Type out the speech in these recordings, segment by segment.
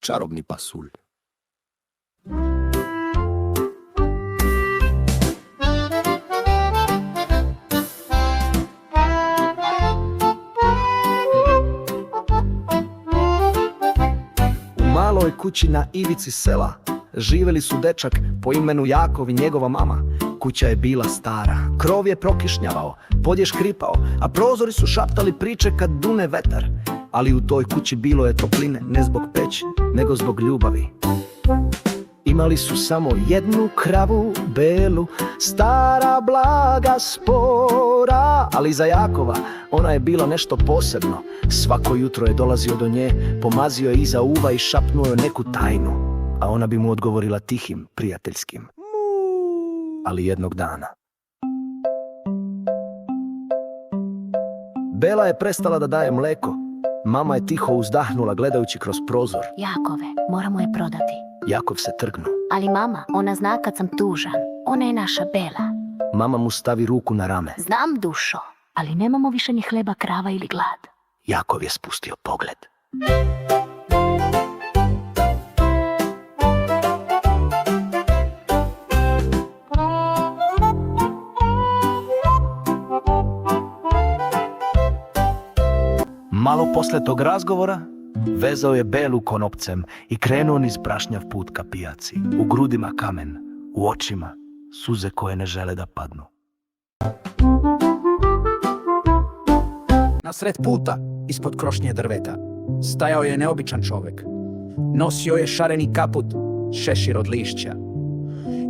Čarobni pasulj. U maloj kući na ivici sela živjeli su dečak po imenu Jakov i njegova mama. Kuća je bila stara, krov je prokišnjavao, pod je škripao, a prozori su šaptali priče kad dune vetar. Ali u toj kući bilo je topline, ne zbog peći, nego zbog ljubavi. Imali su samo jednu kravu belu, stara, blaga, spora, ali za Jakova ona je bila nešto posebno. Svako jutro je dolazio do nje, pomazio je iza uva i šapnuo joj neku tajnu, a ona bi mu odgovorila tihim, prijateljskim. Ali jednog dana Bela je prestala da daje mleko. Mama je tiho uzdahnula gledajući kroz prozor. Jakove, moramo je prodati. Jakov se trgnu. Ali mama, ona zna kad sam tužan. Ona je naša Bela. Mama mu stavi ruku na rame. Znam, dušo, ali nemamo više ni hleba, krava ili glad. Jakov je spustio pogled. Malo posle tog razgovora vezao je Belu konopcem i krenuo niz prašnjav put ka pijaci. U grudima kamen, u očima suze koje ne žele da padnu. Na sred puta, ispod krošnje drveta, stajao je neobičan čovek. Nosio je šareni kaput, šešir od lišća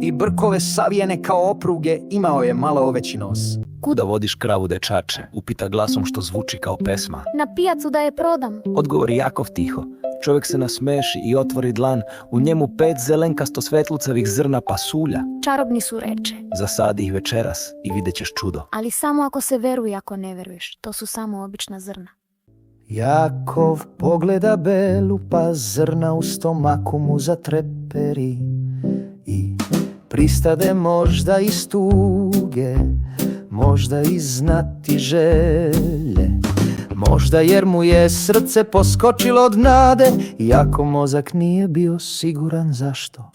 i brkove savijene kao opruge, imao je malo oveći nos. Kuda vodiš kravu, dečače? Upita glasom što zvuči kao pesma. Na pijacu da je prodam. Odgovori Jakov tiho. Čovjek se nasmeši i otvori dlan, u njemu 5 zelenkasto svetlucavih zrna pasulja. Čarobni su, reče. Zasadi ih večeras i vidjet ćeš čudo. Ali samo ako se veruje, ako ne veruješ. To su samo obična zrna. Jakov pogleda Belu, pa zrna u stomaku mu zatreperi i pristade možda iz tuge, možda iz znati želje, možda jer mu je srce poskočilo od nade, iako mozak nije bio siguran zašto.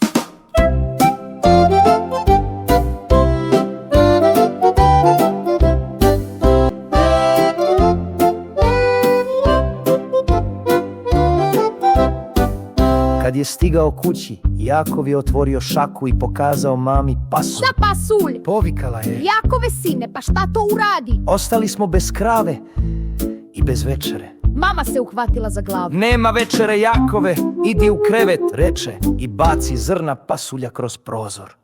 Kad je stigao kući, Jakov je otvorio šaku i pokazao mami pasulj. Za pasulj! Povikala je. Jakove sine, pa šta to uradi? Ostali smo bez krave i bez večere. Mama se uhvatila za glavu. Nema večere, Jakove, idi u krevet, reče i baci zrna pasulja kroz prozor.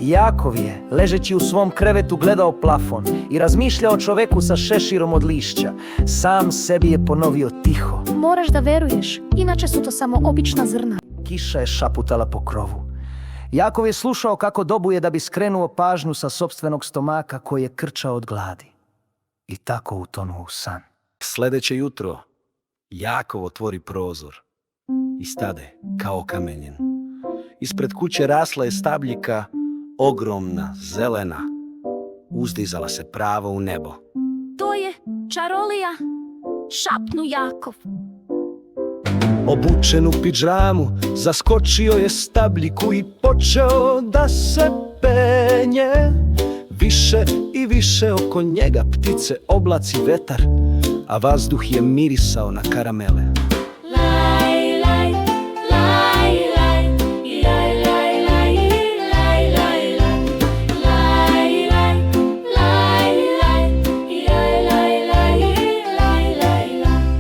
Jakov je, ležeći u svom krevetu, gledao plafon i razmišljao o čoveku sa šeširom od lišća. Sam sebi je ponovio tiho. Moraš da veruješ, inače su to samo obična zrna. Kiša je šaputala po krovu. Jakov je slušao kako dobuje da bi skrenuo pažnju sa sopstvenog stomaka koji je krčao od gladi. I tako utonuo u san. Sljedeće jutro Jakov otvori prozor i stade kao kamenjen. Ispred kuće rasla je stabljika, ogromna, zelena. Uzdizala se pravo u nebo. To je čarolija, šapnu Jakov. Obučen u pidžamu, zaskočio je stabljiku i počeo da se penje. Više i više oko njega ptice, oblaci, vetar, a vazduh je mirisao na karamele.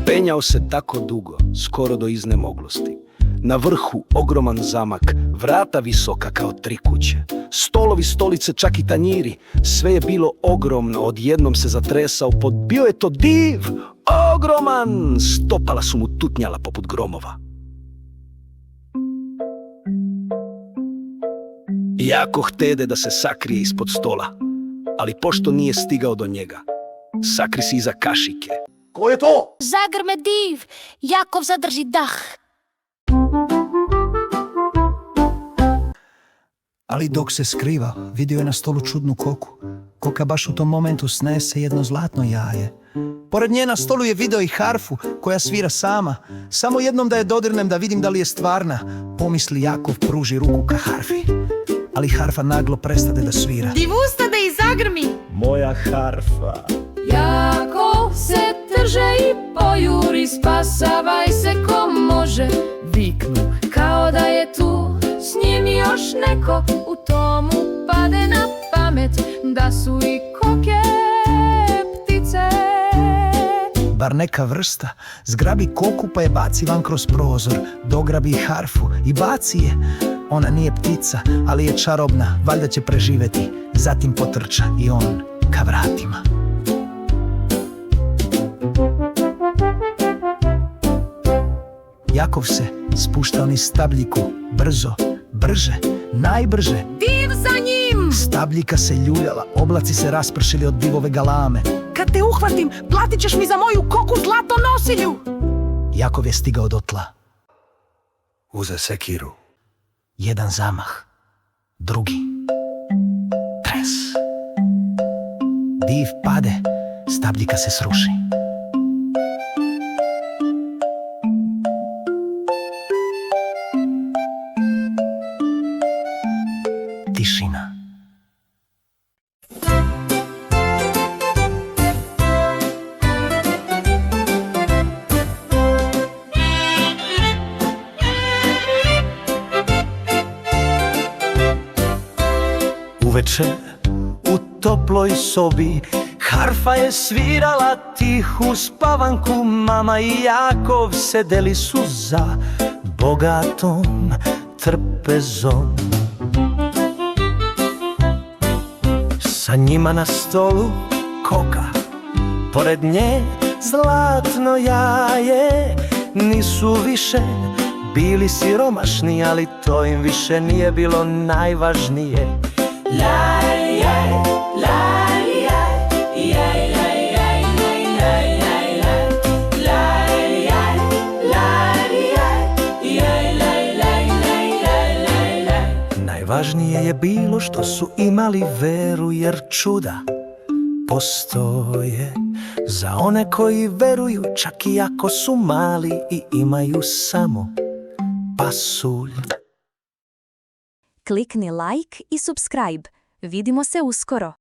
Penjao se tako dugo, skoro do iznemoglosti. Na vrhu ogroman zamak, vrata visoka kao 3 kuće. Stolovi, stolice, čak i tanjiri. Sve je bilo ogromno, odjednom se zatresao pod. Bio je to div, ogroman! Stopala su mu tutnjala poput gromova. Jako htede da se sakrije ispod stola, ali pošto nije stigao do njega, sakri se iza kašike. Ko je to? Zagrme div, Jakov zadrži dah. Ali dok se skriva, vidio je na stolu čudnu koku. Koka baš u tom momentu snese jedno zlatno jaje. Pored nje na stolu je video i harfu koja svira sama. Samo jednom da je dodirnem da vidim da li je stvarna. Pomisli Jakov, pruži ruku ka harfi. Ali harfa naglo prestade da svira. Di ustade i zagrmi. Moja harfa. Jako se trže i pojuri, spasavaj se ko može, viknu kao da je tu s njim još neko. U tomu pade na pamet da su i koke ptice. Bar neka vrsta zgrabi koku pa je baci van kroz prozor. Dograbi harfu i baci je. Ona nije ptica, ali je čarobna, valjda će preživeti. Zatim potrča i on ka vratima. Jakov se spušta niz stabljiku, brzo, brže, najbrže. Div za njim. Stabljika se ljuljala, oblaci se raspršili od divove galame. Kad te uhvatim, platit ćeš mi za moju koku zlato nosilju. Jakov je stigao do tla. Uze sekiru. Jedan zamah, drugi. Tres. Div pade, stabljika se sruši. Tišina. Uveče u toploj sobi harfa je svirala tihu spavanku. Mama i Jakov sedeli su za bogatom trpezom. Sa njima na stolu koka, pored nje zlatno jaje. Nisu više bili siromašni, ali to im više nije bilo najvažnije. Najvažnije je bilo što su imali veru, jer čuda postoje za one koji veruju, čak i ako su mali i imaju samo pasulj. Klikni like i subscribe. Vidimo se uskoro.